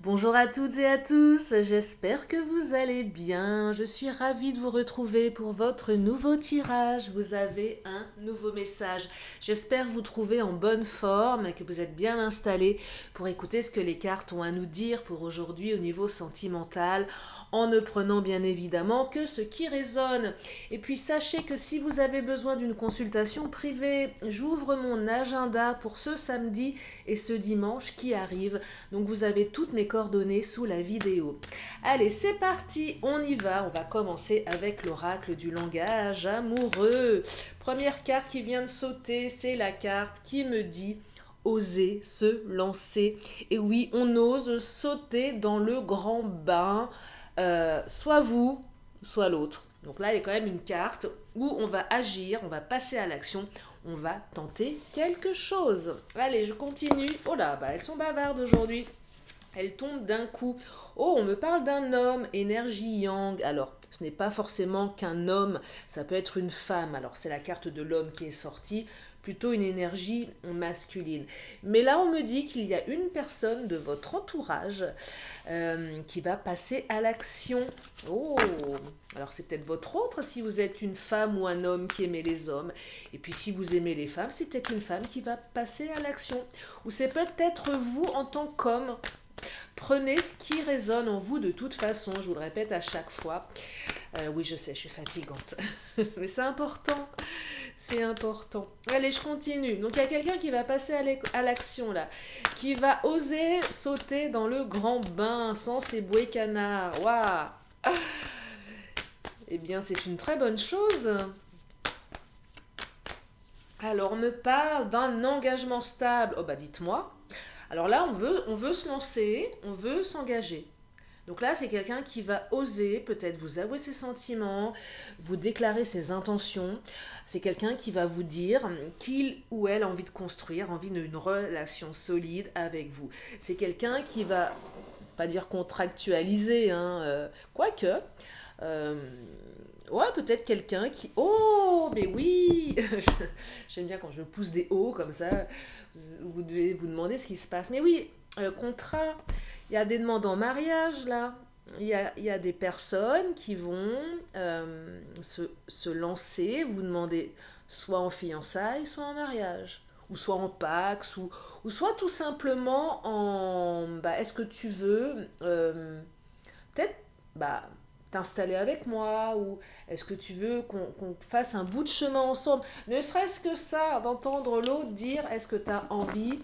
Bonjour à toutes et à tous, j'espère que vous allez bien. Je suis ravie de vous retrouver pour votre nouveau tirage. Vous avez un nouveau message. J'espère vous trouver en bonne forme et que vous êtes bien installés pour écouter ce que les cartes ont à nous dire pour aujourd'hui au niveau sentimental, en ne prenant bien évidemment que ce qui résonne. Et puis sachez que si vous avez besoin d'une consultation privée, j'ouvre mon agenda pour ce samedi et ce dimanche qui arrive. Donc vous avez toutes mes coordonnées sous la vidéo. Allez, c'est parti, on y va. On va commencer avec l'oracle du langage amoureux. Première carte qui vient de sauter, c'est la carte qui me dit oser se lancer. Et oui, on ose sauter dans le grand bain, soit vous, soit l'autre. Donc là, il y a quand même une carte où on va agir, on va passer à l'action, on va tenter quelque chose. Allez, je continue. Oh là, elles sont bavardes aujourd'hui. Elles tombent d'un coup. Oh, on me parle d'un homme, énergie yang. Alors, ce n'est pas forcément qu'un homme, ça peut être une femme. Alors, c'est la carte de l'homme qui est sortie, plutôt une énergie masculine. Mais là, on me dit qu'il y a une personne de votre entourage qui va passer à l'action. Oh, alors c'est peut-être votre autre si vous êtes une femme ou un homme qui aimait les hommes. Et puis si vous aimez les femmes, c'est peut-être une femme qui va passer à l'action. Ou c'est peut-être vous en tant qu'homme. Prenez ce qui résonne en vous de toute façon, je vous le répète à chaque fois. Oui, je sais, je suis fatigante. Mais c'est important. C'est important. Allez, je continue. Donc, il y a quelqu'un qui va passer à l'action, là. Qui va oser sauter dans le grand bain sans ses bouées canards. Waouh! Eh bien, c'est une très bonne chose. Alors, on me parle d'un engagement stable. Oh, bah, dites-moi. Alors là, on veut se lancer, on veut s'engager. Donc là, c'est quelqu'un qui va oser peut-être vous avouer ses sentiments, vous déclarer ses intentions. C'est quelqu'un qui va vous dire qu'il ou elle a envie de construire, envie d'une relation solide avec vous. C'est quelqu'un qui va, pas dire contractualiser, hein, quoique. Euh, ouais, peut-être quelqu'un qui... Oh, mais oui. J'aime bien quand je pousse des hauts comme ça. Vous devez vous demander ce qui se passe. Mais oui, contrat, il y a des demandes en mariage là. Il y a des personnes qui vont se lancer, vous demander soit en fiançailles, soit en mariage, ou soit en Pax, ou soit tout simplement en... est-ce que tu veux peut-être bah, t'installer avec moi, ou est-ce que tu veux qu'on fasse un bout de chemin ensemble, ne serait-ce que ça, d'entendre l'autre dire est-ce que tu as envie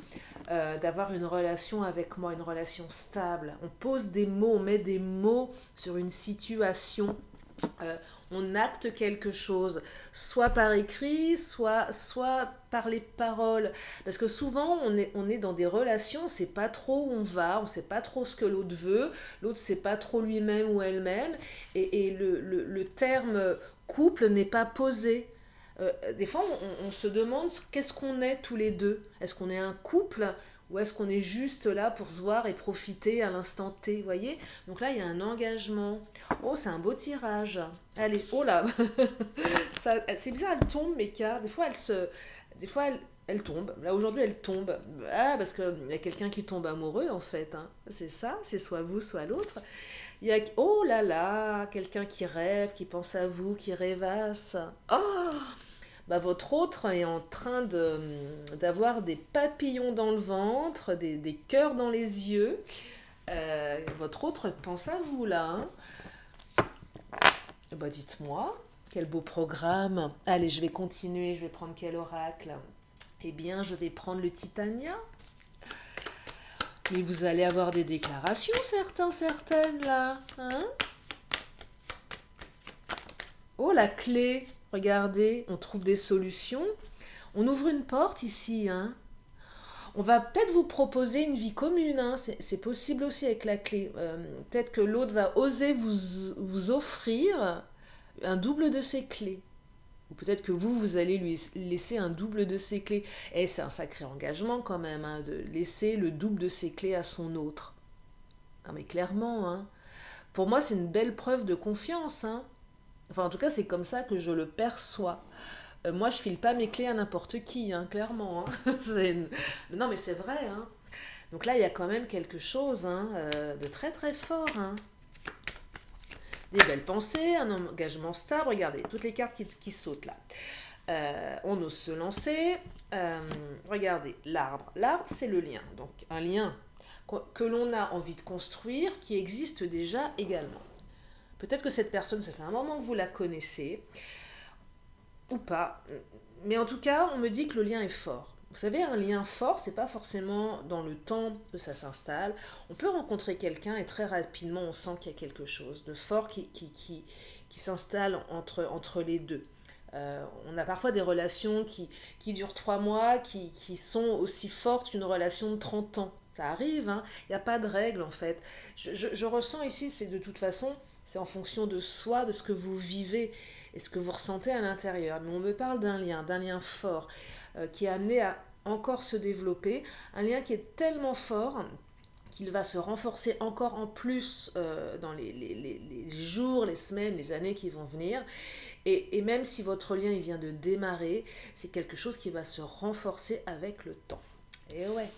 d'avoir une relation avec moi, une relation stable. On pose des mots, on met des mots sur une situation, on acte quelque chose, soit par écrit, soit par les paroles. Parce que souvent, on est dans des relations, on ne sait pas trop où on va, on ne sait pas trop ce que l'autre veut, l'autre ne sait pas trop lui-même ou elle-même, et le terme couple n'est pas posé. Des fois, on se demande qu'est-ce qu'on est tous les deux. Est-ce qu'on est un couple ou est-ce qu'on est juste là pour se voir et profiter à l'instant T, vous voyez? Donc là, il y a un engagement. Oh, c'est un beau tirage. Allez, oh là, c'est bizarre, elle tombe mes cartes. Des fois, elle tombe. Là, aujourd'hui, elle tombe. Ah, parce qu'il y a quelqu'un qui tombe amoureux, en fait, hein. C'est ça, c'est soit vous, soit l'autre. Il y a, oh là là, quelqu'un qui rêve, qui pense à vous, qui rêvasse. Oh, votre autre est en train d'avoir des papillons dans le ventre, des cœurs dans les yeux. Votre autre pense à vous là, hein. Dites-moi, quel beau programme. Allez, je vais continuer, je vais prendre quel oracle? Eh bien, je vais prendre le Titania. Mais vous allez avoir des déclarations, certaines là, hein? Oh, la clé. Regardez, on trouve des solutions. On ouvre une porte ici, hein. On va peut-être vous proposer une vie commune, hein. C'est possible aussi avec la clé. Peut-être que l'autre va oser vous offrir un double de ses clés. Ou peut-être que vous allez lui laisser un double de ses clés. Et c'est un sacré engagement quand même, hein, de laisser le double de ses clés à son autre. Non mais clairement, hein. Pour moi, c'est une belle preuve de confiance, hein. Enfin, en tout cas, c'est comme ça que je le perçois. Moi, je file pas mes clés à n'importe qui, hein, clairement, hein. Non, mais c'est vrai, hein. Donc là, il y a quand même quelque chose hein, de très très fort. Hein. Des belles pensées, un engagement stable. Regardez, toutes les cartes qui sautent là. On ose se lancer. Regardez, l'arbre. L'arbre, c'est le lien. Donc un lien que l'on a envie de construire, qui existe déjà également. Peut-être que cette personne, ça fait un moment que vous la connaissez, ou pas. Mais en tout cas, on me dit que le lien est fort. Vous savez, un lien fort, c'est pas forcément dans le temps que ça s'installe. On peut rencontrer quelqu'un et très rapidement, on sent qu'il y a quelque chose de fort qui s'installe entre les deux. On a parfois des relations qui durent 3 mois, qui sont aussi fortes qu'une relation de 30 ans. Ça arrive, hein. Il n'y a pas de règle en fait. Je ressens ici, c'est de toute façon, c'est en fonction de soi, de ce que vous vivez et ce que vous ressentez à l'intérieur. Mais on me parle d'un lien fort qui est amené à encore se développer. Un lien qui est tellement fort qu'il va se renforcer encore en plus dans les jours, les semaines, les années qui vont venir. Et même si votre lien il vient de démarrer, c'est quelque chose qui va se renforcer avec le temps. Et ouais.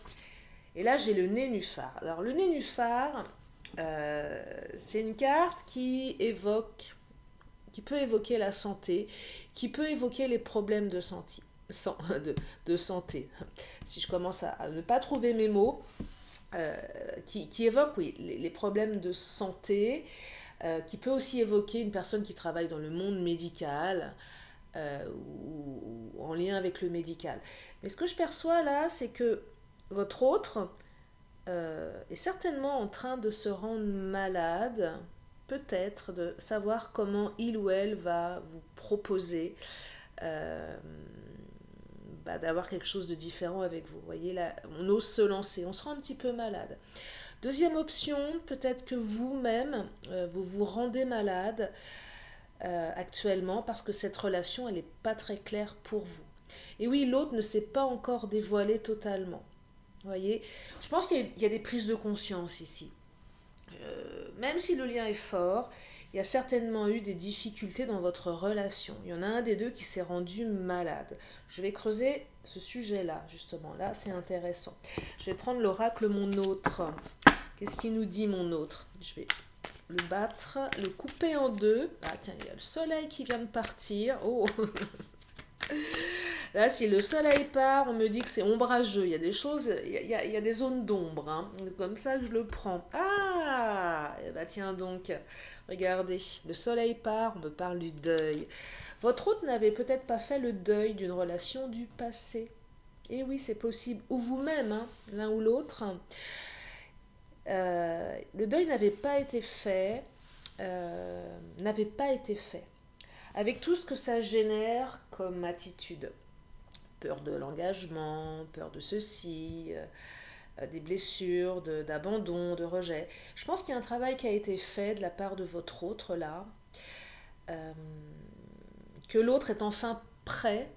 Et là, j'ai le nénuphar. Alors, le nénuphar, c'est une carte qui peut évoquer la santé, qui peut évoquer les problèmes de santé. De santé. Si je commence à ne pas trouver mes mots, qui évoque, oui, les problèmes de santé, qui peut aussi évoquer une personne qui travaille dans le monde médical ou en lien avec le médical. Mais ce que je perçois là, c'est que votre autre est certainement en train de se rendre malade, peut-être de savoir comment il ou elle va vous proposer d'avoir quelque chose de différent avec vous. Vous voyez, là, on ose se lancer, on se rend un petit peu malade. Deuxième option, peut-être que vous-même, vous vous rendez malade actuellement parce que cette relation, elle n'est pas très claire pour vous. Et oui, l'autre ne s'est pas encore dévoilé totalement. Vous voyez, je pense qu'il y a des prises de conscience ici. Même si le lien est fort, il y a certainement eu des difficultés dans votre relation. Il y en a un des deux qui s'est rendu malade. Je vais creuser ce sujet-là, justement. Là, c'est intéressant. Je vais prendre l'oracle Mon Autre. Qu'est-ce qu'il nous dit, Mon Autre? Je vais le battre, le couper en deux. Ah, tiens, il y a le soleil qui vient de partir. Oh. Là, si le soleil part, on me dit que c'est ombrageux. Il y a des choses, il y a des zones d'ombre. Hein. Comme ça que je le prends. Ah, et bah tiens donc, regardez, le soleil part, on me parle du deuil. Votre autre n'avait peut-être pas fait le deuil d'une relation du passé. Et oui, c'est possible. Ou vous-même, hein, l'un ou l'autre. Le deuil n'avait pas été fait. Avec tout ce que ça génère comme attitude. Peur de l'engagement, peur de ceci, des blessures, d'abandon, de rejet. Je pense qu'il y a un travail qui a été fait de la part de votre autre là, que l'autre est enfin prêt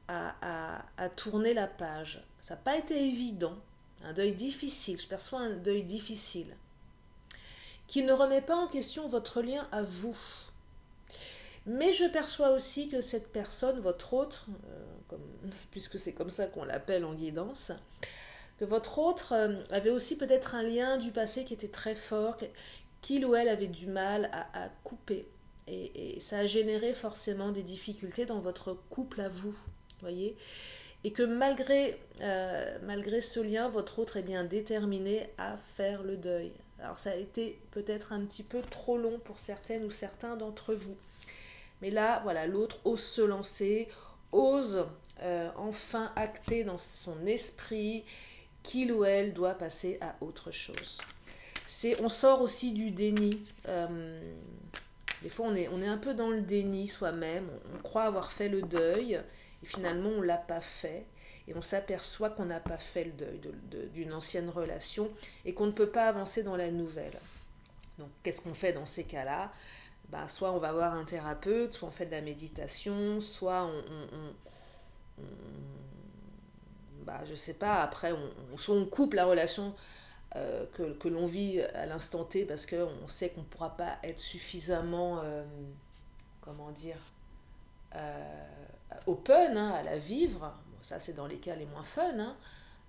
à tourner la page. Ça n'a pas été évident, un deuil difficile, je perçois un deuil difficile, qui ne remet pas en question votre lien à vous. Mais je perçois aussi que cette personne, votre autre, puisque c'est comme ça qu'on l'appelle en guidance, que votre autre avait aussi peut-être un lien du passé qui était très fort, qu'il ou elle avait du mal à couper. Et ça a généré forcément des difficultés dans votre couple à vous, voyez. Et que malgré ce lien, votre autre est bien déterminé à faire le deuil. Alors ça a été peut-être un petit peu trop long pour certaines ou certains d'entre vous. Mais là, voilà, l'autre ose se lancer, ose enfin acter dans son esprit qu'il ou elle doit passer à autre chose. On sort aussi du déni. Des fois, on est un peu dans le déni soi-même. On croit avoir fait le deuil et finalement, on ne l'a pas fait. Et on s'aperçoit qu'on n'a pas fait le deuil d'une ancienne relation et qu'on ne peut pas avancer dans la nouvelle. Donc, qu'est-ce qu'on fait dans ces cas-là ? Soit on va voir un thérapeute, soit on fait de la méditation, soit je sais pas, après, soit on coupe la relation que l'on vit à l'instant T parce qu'on sait qu'on ne pourra pas être suffisamment, open à la vivre. Bon, ça, c'est dans les cas les moins fun, hein.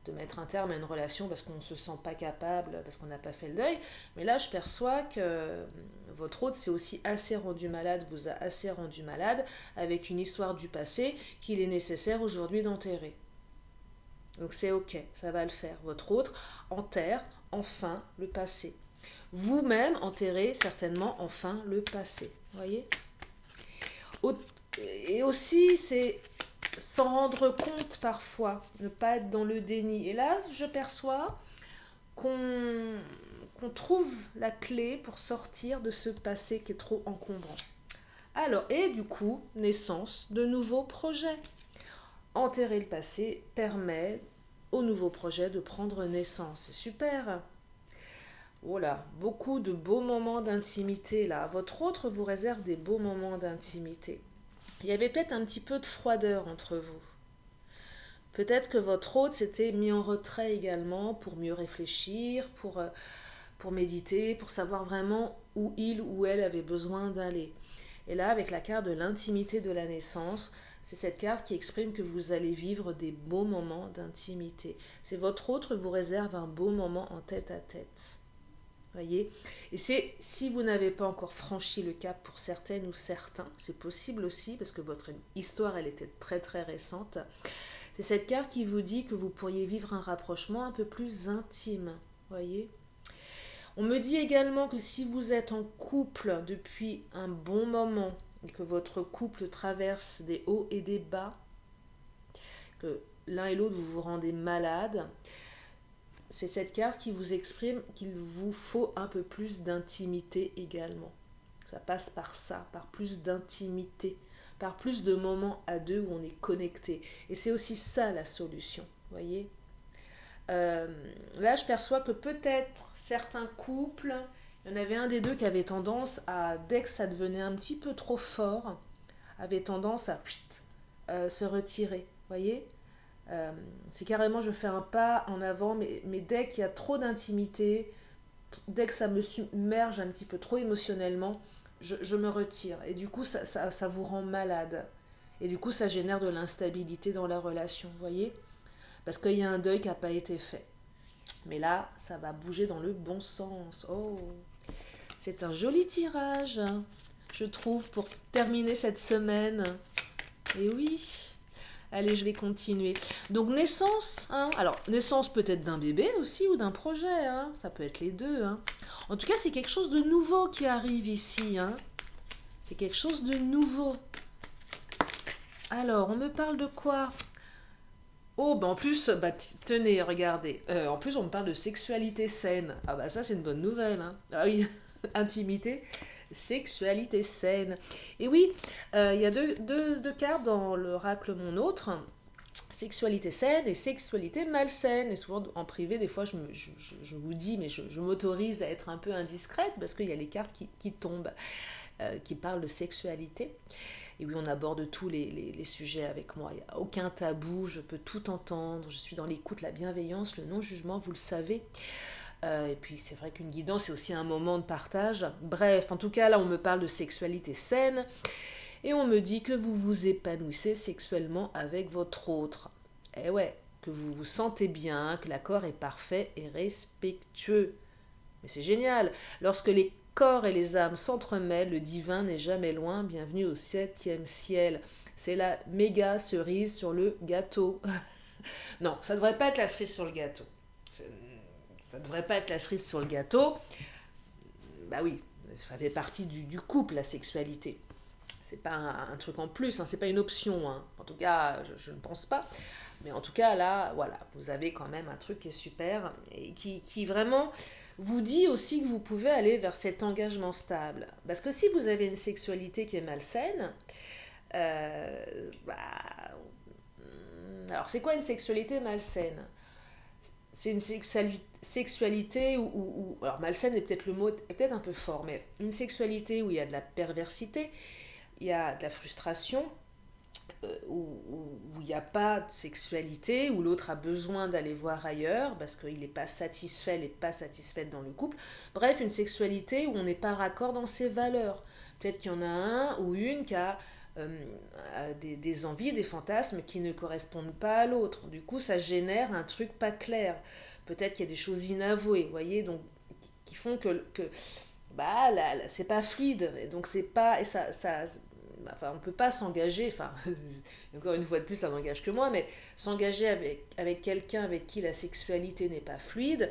de mettre un terme à une relation parce qu'on ne se sent pas capable, parce qu'on n'a pas fait le deuil. Mais là, je perçois que votre hôte s'est aussi assez rendu malade, vous a assez rendu malade, avec une histoire du passé qu'il est nécessaire aujourd'hui d'enterrer. Donc c'est ok, ça va le faire. Votre hôte enterre enfin le passé. Vous-même enterrez certainement enfin le passé. Voyez ? Et aussi, c'est s'en rendre compte parfois, ne pas être dans le déni. Et là, je perçois qu'on trouve la clé pour sortir de ce passé qui est trop encombrant. Alors, et du coup, naissance de nouveaux projets. Enterrer le passé permet aux nouveaux projets de prendre naissance. C'est super. Voilà, beaucoup de beaux moments d'intimité là. Votre autre vous réserve des beaux moments d'intimité. Il y avait peut-être un petit peu de froideur entre vous. Peut-être que votre hôte s'était mis en retrait également pour mieux réfléchir, pour méditer, pour savoir vraiment où il ou elle avait besoin d'aller. Et là, avec la carte de l'intimité de la naissance, c'est cette carte qui exprime que vous allez vivre des beaux moments d'intimité. C'est votre autre vous réserve un beau moment en tête à tête. Voyez ? Et c'est si vous n'avez pas encore franchi le cap pour certaines ou certains, c'est possible aussi parce que votre histoire elle était très très récente. C'est cette carte qui vous dit que vous pourriez vivre un rapprochement un peu plus intime. Voyez ? On me dit également que si vous êtes en couple depuis un bon moment et que votre couple traverse des hauts et des bas, que l'un et l'autre vous vous rendez malade, c'est cette carte qui vous exprime qu'il vous faut un peu plus d'intimité également. Ça passe par ça, par plus d'intimité, par plus de moments à deux où on est connecté. Et c'est aussi ça la solution, voyez. Là, je perçois que peut-être certains couples, il y en avait un des deux qui avait tendance à, dès que ça devenait un petit peu trop fort, avait tendance à se retirer, voyez. C'est carrément je fais un pas en avant, mais dès qu'il y a trop d'intimité, dès que ça me submerge un petit peu trop émotionnellement, je me retire. Et du coup, ça vous rend malade. Et du coup, ça génère de l'instabilité dans la relation, vous voyez ? Parce qu'il y a un deuil qui n'a pas été fait. Mais là, ça va bouger dans le bon sens. Oh, c'est un joli tirage, je trouve, pour terminer cette semaine. Et oui. Allez, je vais continuer. Donc, naissance. Hein. Alors, naissance peut-être d'un bébé aussi ou d'un projet. Hein. Ça peut être les deux. Hein. En tout cas, c'est quelque chose de nouveau qui arrive ici. Hein. C'est quelque chose de nouveau. Alors, on me parle de quoi ? Oh, en plus, tenez, regardez. En plus, on me parle de sexualité saine. Ah bah ça, c'est une bonne nouvelle. Hein. Ah oui, intimité. Sexualité saine. Et oui, il y a deux cartes dans l'oracle Mon Autre. Sexualité saine et sexualité malsaine. Et souvent, en privé, des fois, je vous dis, mais je m'autorise à être un peu indiscrète parce qu'il y a les cartes qui tombent, qui parlent de sexualité. Et oui, on aborde tous les sujets avec moi. Il n'y a aucun tabou, je peux tout entendre. Je suis dans l'écoute, la bienveillance, le non-jugement, vous le savez. Et puis c'est vrai qu'une guidance c'est aussi un moment de partage. Bref, en tout cas là on me parle de sexualité saine et on me dit que vous vous épanouissez sexuellement avec votre autre. Et ouais, que vous vous sentez bien, que l'accord est parfait et respectueux. Mais c'est génial, lorsque les corps et les âmes s'entremêlent, le divin n'est jamais loin, bienvenue au 7e ciel. C'est la méga cerise sur le gâteau. Non, ça devrait pas être la cerise sur le gâteau. Ça ne devrait pas être la cerise sur le gâteau. Bah oui, ça fait partie du couple, la sexualité. C'est pas un truc en plus, hein, c'est pas une option. Hein. En tout cas, je ne pense pas. Mais en tout cas, là, voilà, vous avez quand même un truc qui est super et qui vraiment vous dit aussi que vous pouvez aller vers cet engagement stable. Parce que si vous avez une sexualité qui est malsaine, alors c'est quoi une sexualité malsaine ? C'est une sexualité où alors malsaine est peut-être le mot est peut-être un peu fort, mais une sexualité où il y a de la perversité, il y a de la frustration, où il n'y a pas de sexualité, où l'autre a besoin d'aller voir ailleurs parce qu'il n'est pas satisfait, elle n'est pas satisfaite dans le couple. Bref, une sexualité où on n'est pas raccord dans ses valeurs. Peut-être qu'il y en a un ou une qui a des envies, des fantasmes qui ne correspondent pas à l'autre. Du coup, ça génère un truc pas clair. Peut-être qu'il y a des choses inavouées, vous voyez, donc qui font que bah là, c'est pas fluide. Et donc c'est pas et enfin on peut pas s'engager. Enfin encore une fois de plus, ça n'engage que moi, mais s'engager avec quelqu'un avec qui la sexualité n'est pas fluide,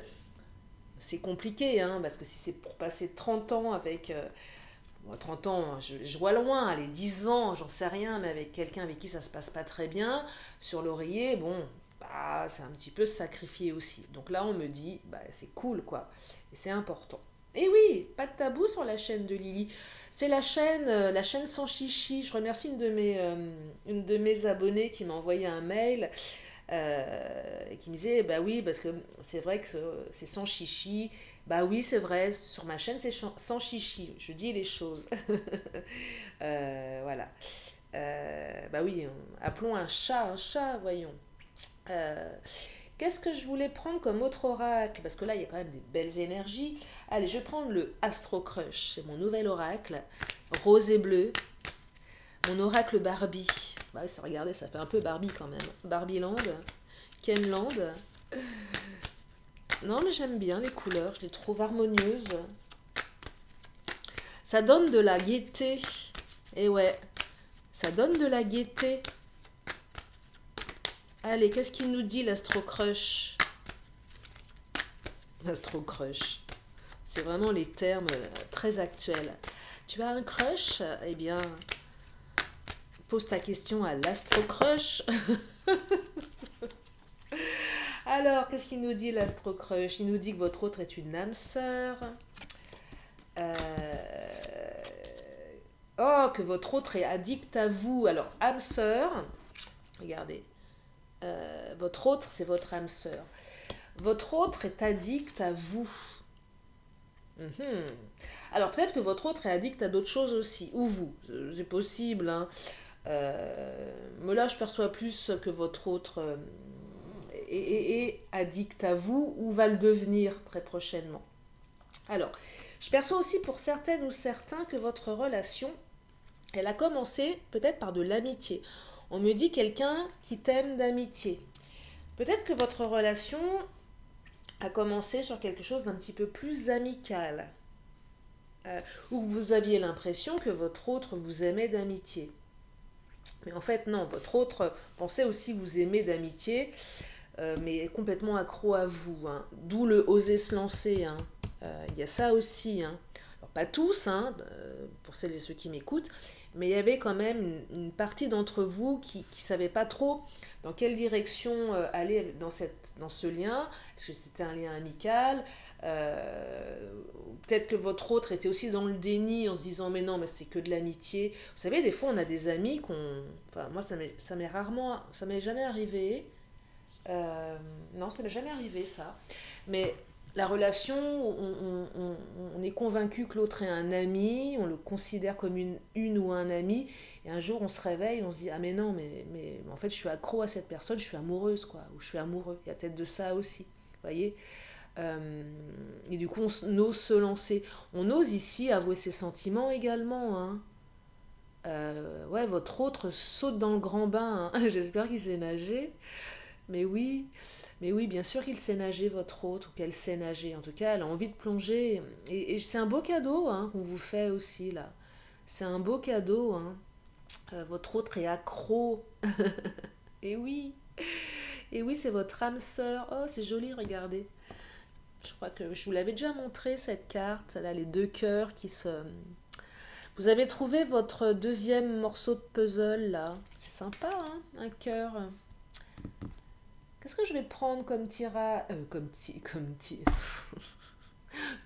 c'est compliqué, hein, parce que si c'est pour passer 30 ans avec 30 ans, je vois loin, allez, 10 ans, j'en sais rien, mais avec quelqu'un avec qui ça se passe pas très bien, sur l'oreiller, bon, bah, c'est un petit peu se sacrifier aussi. Donc là, on me dit, bah, c'est cool, quoi. Et c'est important. Et oui, pas de tabou sur la chaîne de Lily. C'est la chaîne sans chichi. Je remercie une de mes abonnées qui m'a envoyé un mail et qui me disait, bah oui, parce que c'est vrai que c'est sans chichi. Bah oui, c'est vrai, sur ma chaîne, c'est sans chichi. Je dis les choses. Voilà. Bah oui, appelons un chat, voyons. Euh, Qu'est-ce que je voulais prendre comme autre oracle? Parce que là, il y a quand même des belles énergies. Allez, je vais prendre le Astro Crush. C'est mon nouvel oracle. Rose et bleu. Mon oracle Barbie. Bah oui, regardez, ça fait un peu Barbie quand même. Barbie Land. Kenland. Non, mais j'aime bien les couleurs. Je les trouve harmonieuses. Ça donne de la gaieté. Et ouais, ça donne de la gaieté. Allez, qu'est-ce qu'il nous dit l'Astro Crush? L'Astro Crush. C'est vraiment les termes très actuels. Tu as un crush? Eh bien, pose ta question à l'Astro Crush. Alors, qu'est-ce qu'il nous dit l'Astro Crush? Il nous dit que votre autre est une âme sœur. Oh, que votre autre est addict à vous. Alors, âme sœur, regardez. Votre autre, c'est votre âme sœur. Votre autre est addict à vous. Alors peut-être que votre autre est addict à d'autres choses aussi, ou vous, c'est possible, hein. Mais là je perçois plus que votre autre est addict à vous ou va le devenir très prochainement. Alors, je perçois aussi pour certaines ou certains que votre relation, elle a commencé peut-être par de l'amitié. On me dit quelqu'un qui t'aime d'amitié. Peut-être que votre relation a commencé sur quelque chose d'un petit peu plus amical. Où vous aviez l'impression que votre autre vous aimait d'amitié. Mais en fait, non, votre autre pensait aussi vous aimer d'amitié, mais est complètement accro à vous, hein. D'où le oser se lancer, hein. Y a ça aussi, hein. Alors, pas tous, hein, pour celles et ceux qui m'écoutent, mais il y avait quand même une partie d'entre vous qui ne savait pas trop dans quelle direction aller dans ce lien. Est-ce que c'était un lien amical? Peut-être que votre autre était aussi dans le déni en se disant mais non, mais c'est que de l'amitié. Vous savez, des fois on a des amis Enfin, moi ça m'est rarement... Ça m'est jamais arrivé. Non, ça m'est jamais arrivé ça. Mais la relation, on est convaincu que l'autre est un ami, on le considère comme une ou un ami, et un jour on se réveille, on se dit ah mais non, mais en fait je suis accro à cette personne, je suis amoureuse quoi, ou je suis amoureux. Il y a peut-être de ça aussi, vous voyez. Et du coup on ose se lancer. On ose ici avouer ses sentiments également, hein. Ouais, votre autre saute dans le grand bain, hein. J'espère qu'il sait nager. Mais oui, bien sûr qu'il sait nager, votre autre, ou qu'elle sait nager. En tout cas, elle a envie de plonger. Et c'est un beau cadeau, hein, qu'on vous fait aussi, là. C'est un beau cadeau, hein. Votre autre est accro. Et oui, c'est votre âme sœur. Oh, c'est joli, regardez. Je crois que je vous l'avais déjà montré, cette carte. Là, les deux cœurs qui se... Vous avez trouvé votre deuxième morceau de puzzle, là. C'est sympa, hein, un cœur. Qu'est-ce que je vais prendre comme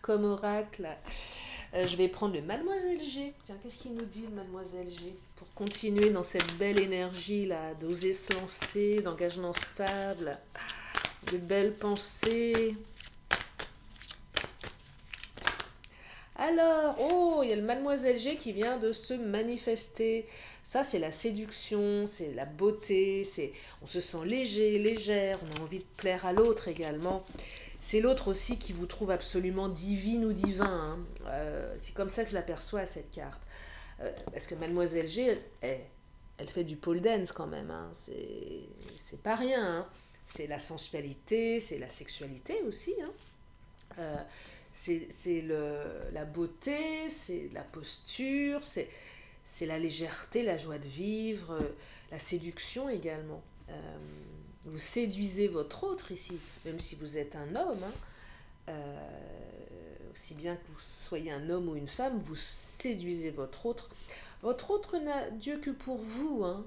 comme oracle? Je vais prendre le Mademoiselle G. Tiens, qu'est-ce qu'il nous dit, le Mademoiselle G? Pour continuer dans cette belle énergie là, d'oser se lancer, d'engagement stable, de belles pensées. Alors, oh, il y a le Mademoiselle G qui vient de se manifester. Ça, c'est la séduction, c'est la beauté, on se sent léger, légère, on a envie de plaire à l'autre également. C'est l'autre aussi qui vous trouve absolument divine ou divin, hein. C'est comme ça que je l'aperçois, cette carte. Parce que Mademoiselle G, elle fait du pole dance quand même, hein. C'est pas rien, hein. C'est la sensualité, c'est la sexualité aussi, hein. Euh, la beauté, c'est la posture, c'est la légèreté, la joie de vivre, la séduction également. Vous séduisez votre autre ici, même si vous êtes un homme, hein. Aussi bien que vous soyez un homme ou une femme, vous séduisez votre autre. Votre autre n'a Dieu que pour vous, hein,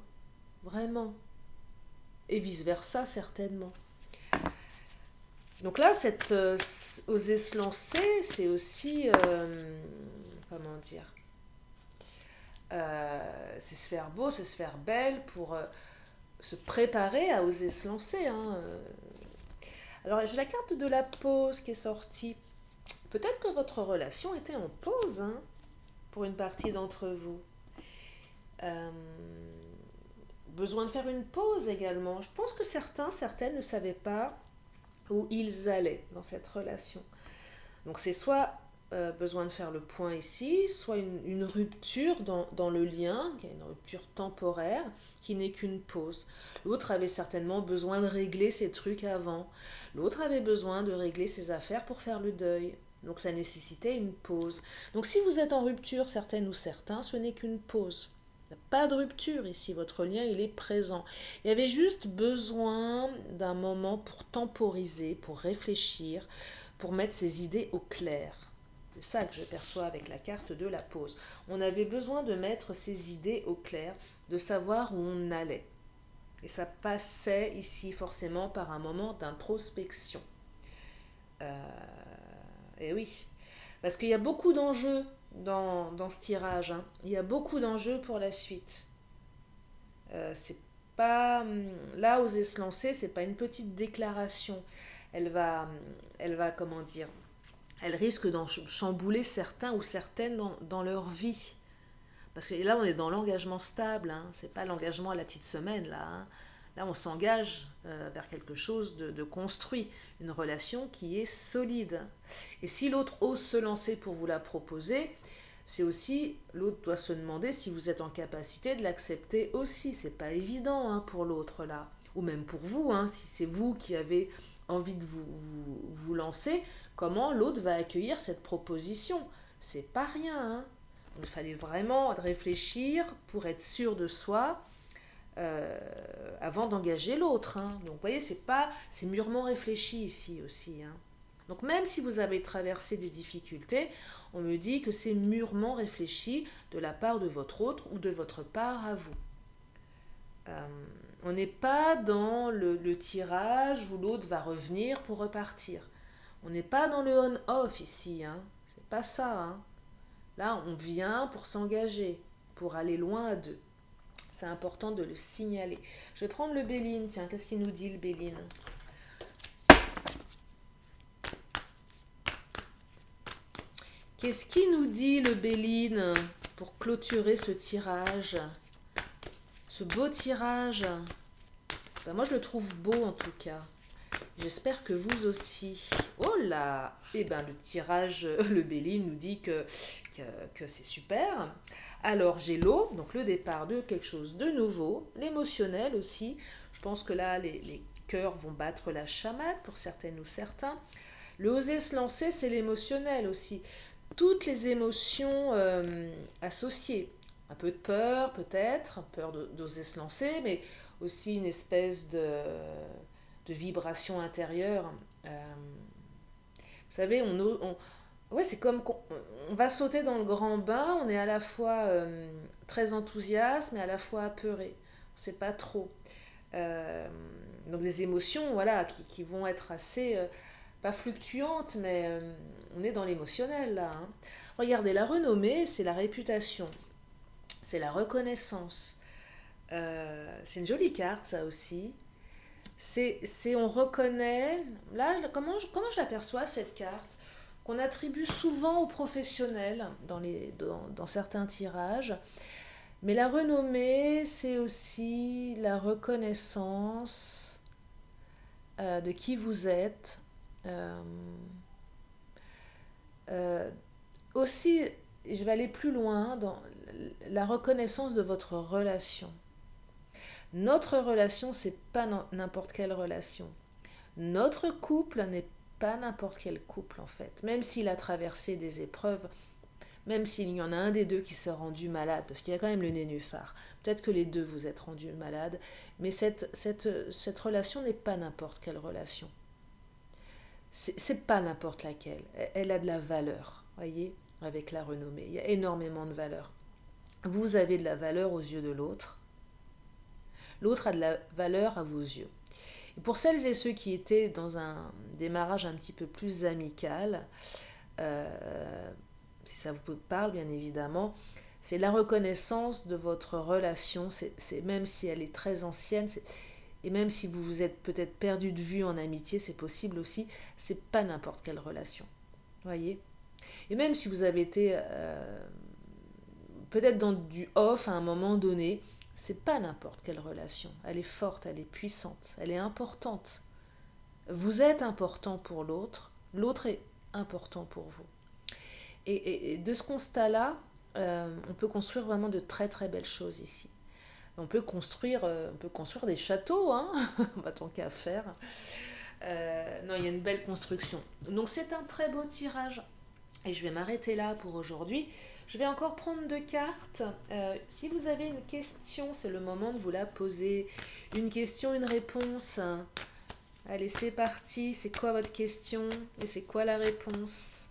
vraiment. Et vice-versa, certainement. Donc là, oser se lancer, c'est aussi, comment dire, c'est se faire beau, c'est se faire belle pour se préparer à oser se lancer, hein. Alors, j'ai la carte de la pause qui est sortie. Peut-être que votre relation était en pause, hein, pour une partie d'entre vous. Besoin de faire une pause également. Je pense que certaines ne savaient pas où ils allaient dans cette relation. Donc c'est soit besoin de faire le point ici, soit une rupture dans le lien, une rupture temporaire qui n'est qu'une pause. L'autre avait certainement besoin de régler ses trucs avant. L'autre avait besoin de régler ses affaires pour faire le deuil. Donc ça nécessitait une pause. Donc si vous êtes en rupture, certaines ou certains, ce n'est qu'une pause. Il n'y a pas de rupture ici, votre lien il est présent. Il y avait juste besoin d'un moment pour temporiser, pour réfléchir, pour mettre ses idées au clair. C'est ça que je perçois avec la carte de la pause. On avait besoin de mettre ses idées au clair, de savoir où on allait. Et ça passait ici forcément par un moment d'introspection. Et oui, parce qu'il y a beaucoup d'enjeux dans ce tirage, hein. Il y a beaucoup d'enjeux pour la suite. C'est pas là, oser se lancer, c'est pas une petite déclaration. Elle va comment dire, elle risque d'en chambouler certains ou certaines dans leur vie. Parce que là, on est dans l'engagement stable, hein. C'est pas l'engagement à la petite semaine, là, hein. Là, on s'engage vers quelque chose de construit, une relation qui est solide. Et si l'autre ose se lancer pour vous la proposer, c'est aussi, l'autre doit se demander si vous êtes en capacité de l'accepter aussi. C'est pas évident, hein, pour l'autre là, ou même pour vous, hein, si c'est vous qui avez envie de vous lancer, comment l'autre va accueillir cette proposition. C'est pas rien, hein. Il fallait vraiment réfléchir pour être sûr de soi avant d'engager l'autre, hein. Donc vous voyez, c'est mûrement réfléchi ici aussi, hein. Donc même si vous avez traversé des difficultés, on me dit que c'est mûrement réfléchi de la part de votre autre ou de votre part à vous. On n'est pas dans le tirage où l'autre va revenir pour repartir. On n'est pas dans le on-off ici, hein. C'est pas ça, hein. Là, on vient pour s'engager, pour aller loin à deux. C'est important de le signaler. Je vais prendre le Béline. Tiens, qu'est-ce qu'il nous dit, le Béline? Qu'est-ce qu'il nous dit, le Béline, pour clôturer ce tirage? Ce beau tirage. Ben, moi, je le trouve beau, en tout cas. J'espère que vous aussi. Oh là! Eh ben, le tirage, le Béline nous dit que c'est super. Alors, j'ai l'eau, donc le départ de quelque chose de nouveau, l'émotionnel aussi. Je pense que là, les cœurs vont battre la chamade pour certaines ou certains. Le oser se lancer, c'est l'émotionnel aussi. Toutes les émotions associées. Un peu de peur, peut-être, peur d'oser se lancer, mais aussi une espèce de vibration intérieure. Vous savez, ouais, c'est comme on va sauter dans le grand bain, on est à la fois très enthousiaste, mais à la fois apeuré. On ne sait pas trop. Donc des émotions, voilà, qui vont être assez, pas fluctuantes, mais on est dans l'émotionnel là, hein. Regardez, la renommée, c'est la réputation, c'est la reconnaissance. C'est une jolie carte, ça aussi. On reconnaît, là, comment je l'aperçois cette carte, qu'on attribue souvent aux professionnels dans certains tirages. Mais la renommée, c'est aussi la reconnaissance de qui vous êtes. Aussi, je vais aller plus loin, la reconnaissance de votre relation. Notre relation, c'est pas n'importe quelle relation. Notre couple n'est pas n'importe quel couple en fait. Même s'il a traversé des épreuves, même s'il y en a un des deux qui s'est rendu malade, parce qu'il y a quand même le nénuphar. Peut-être que les deux vous êtes rendus malades, mais cette relation n'est pas n'importe quelle relation. C'est pas n'importe laquelle. Elle a de la valeur, voyez, avec la renommée. Il y a énormément de valeur. Vous avez de la valeur aux yeux de l'autre. L'autre a de la valeur à vos yeux. Et pour celles et ceux qui étaient dans un démarrage un petit peu plus amical, si ça vous parle bien évidemment, c'est la reconnaissance de votre relation, même si elle est très ancienne, et même si vous vous êtes peut-être perdu de vue en amitié, c'est possible aussi, c'est pas n'importe quelle relation. Voyez ? Et même si vous avez été peut-être dans du off à un moment donné, c'est pas n'importe quelle relation. Elle est forte, elle est puissante, elle est importante. Vous êtes important pour l'autre, l'autre est important pour vous. Et de ce constat-là, on peut construire vraiment de très très belles choses ici. On peut construire des châteaux, hein, tant qu'à faire. Non, il y a une belle construction. Donc c'est un très beau tirage. Et je vais m'arrêter là pour aujourd'hui. Je vais encore prendre 2 cartes. Si vous avez une question, c'est le moment de vous la poser. Une question, une réponse. Allez, c'est parti. C'est quoi votre question? Et c'est quoi la réponse?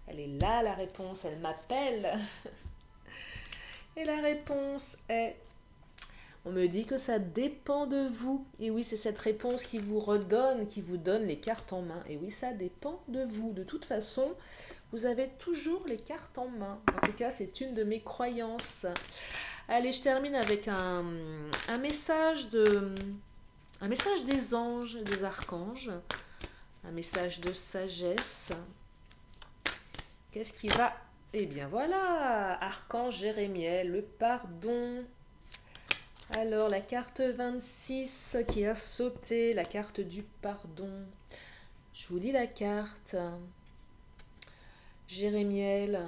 Elle est là, la réponse. Elle m'appelle. Et la réponse est... On me dit que ça dépend de vous. Et oui, c'est cette réponse qui vous donne les cartes en main. Et oui, ça dépend de vous. De toute façon, vous avez toujours les cartes en main. En tout cas, c'est une de mes croyances. Allez, je termine avec un message des anges, des archanges. Un message de sagesse. Qu'est-ce qui va... Eh bien voilà, Archange Jérémiel, le pardon. Alors, la carte 26 qui a sauté, la carte du pardon. Je vous lis la carte. Jérémiel.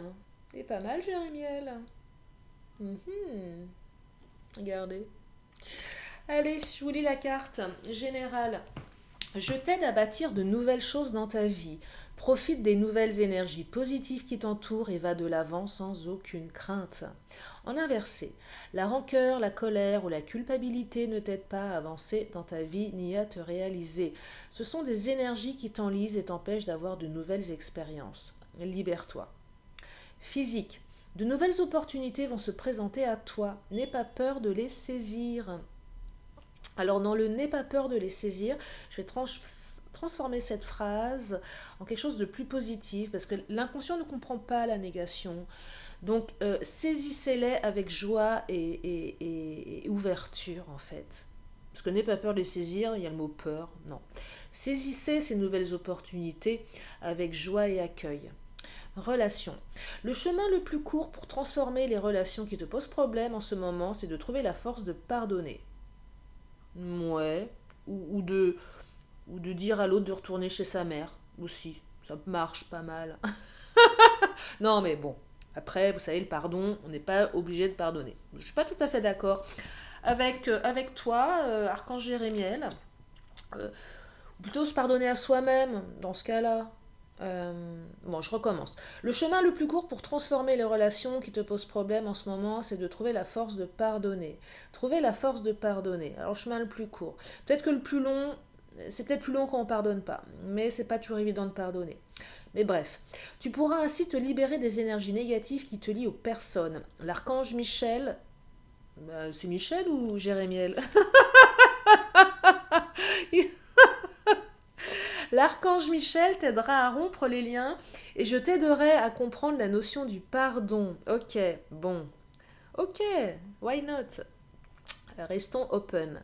C'est pas mal, Jérémiel. Regardez. Allez, je vous lis la carte générale. Je t'aide à bâtir de nouvelles choses dans ta vie. Profite des nouvelles énergies positives qui t'entourent et va de l'avant sans aucune crainte. En inversé, la rancœur, la colère ou la culpabilité ne t'aident pas à avancer dans ta vie ni à te réaliser. Ce sont des énergies qui t'enlisent et t'empêchent d'avoir de nouvelles expériences. Libère-toi. Physique. De nouvelles opportunités vont se présenter à toi. N'aie pas peur de les saisir. Alors dans le « n'aie pas peur de les saisir », je vais transformer cette phrase en quelque chose de plus positif parce que l'inconscient ne comprend pas la négation. Donc saisissez-les avec joie et ouverture en fait. Parce que n'aie pas peur de les saisir, il y a le mot peur, non. Saisissez ces nouvelles opportunités avec joie et accueil. Relation. Le chemin le plus court pour transformer les relations qui te posent problème en ce moment, c'est de trouver la force de pardonner. Ouais, ou de dire à l'autre de retourner chez sa mère aussi, ça marche pas mal. Non mais bon, après vous savez le pardon, on n'est pas obligé de pardonner. Je suis pas tout à fait d'accord avec toi, Archange Jérémiel. Plutôt se pardonner à soi-même dans ce cas-là. Bon, je recommence. Le chemin le plus court pour transformer les relations qui te posent problème en ce moment, c'est de trouver la force de pardonner. Trouver la force de pardonner. Alors, le chemin le plus court. Peut-être que le plus long, c'est peut-être plus long quand on ne pardonne pas, mais c'est pas toujours évident de pardonner. Mais bref, tu pourras ainsi te libérer des énergies négatives qui te lient aux personnes. L'archange Michel, c'est Michel ou Jérémiel? L'archange Michel t'aidera à rompre les liens et je t'aiderai à comprendre la notion du pardon. Ok, bon. Ok, why not? Restons open.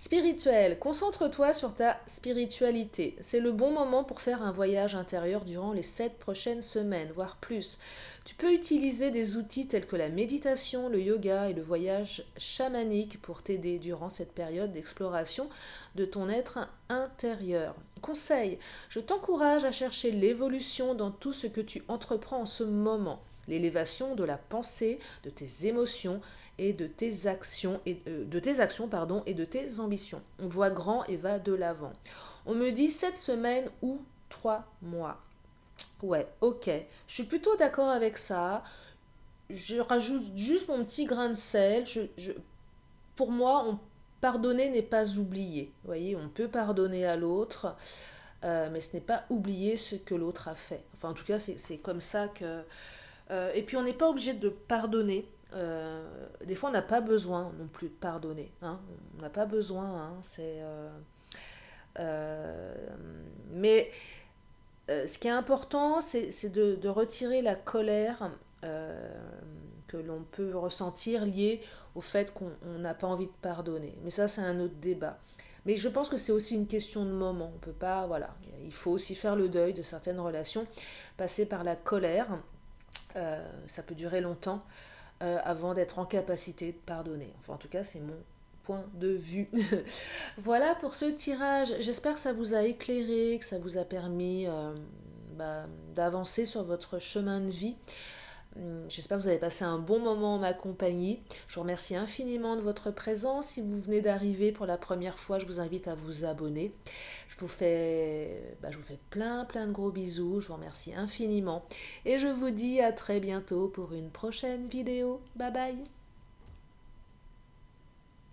Spirituel, concentre-toi sur ta spiritualité. C'est le bon moment pour faire un voyage intérieur durant les 7 prochaines semaines, voire plus. Tu peux utiliser des outils tels que la méditation, le yoga et le voyage chamanique pour t'aider durant cette période d'exploration de ton être intérieur. Conseil, je t'encourage à chercher l'évolution dans tout ce que tu entreprends en ce moment. L'élévation de la pensée, de tes émotions et de tes actions et de tes ambitions. On voit grand et va de l'avant. On me dit 7 semaines ou 3 mois. Ouais, ok. Je suis plutôt d'accord avec ça. Je rajoute juste mon petit grain de sel. Pour moi, pardonner n'est pas oublier. Vous voyez, on peut pardonner à l'autre, mais ce n'est pas oublier ce que l'autre a fait. Enfin, en tout cas, c'est comme ça que... et puis, on n'est pas obligé de pardonner. Des fois, on n'a pas besoin non plus de pardonner. Hein. On n'a pas besoin. Hein. Euh, mais ce qui est important, c'est de retirer la colère que l'on peut ressentir liée au fait qu'on n'a pas envie de pardonner. Mais ça, c'est un autre débat. Mais je pense que c'est aussi une question de moment. On peut pas, voilà. Il faut aussi faire le deuil de certaines relations, passer par la colère. Ça peut durer longtemps avant d'être en capacité de pardonner. Enfin, en tout cas, c'est mon point de vue. Voilà pour ce tirage. J'espère que ça vous a éclairé, que ça vous a permis d'avancer sur votre chemin de vie. J'espère que vous avez passé un bon moment en ma compagnie. Je vous remercie infiniment de votre présence. Si vous venez d'arriver pour la première fois, je vous invite à vous abonner. Je vous fais plein de gros bisous. Je vous remercie infiniment. Et je vous dis à très bientôt pour une prochaine vidéo. Bye bye.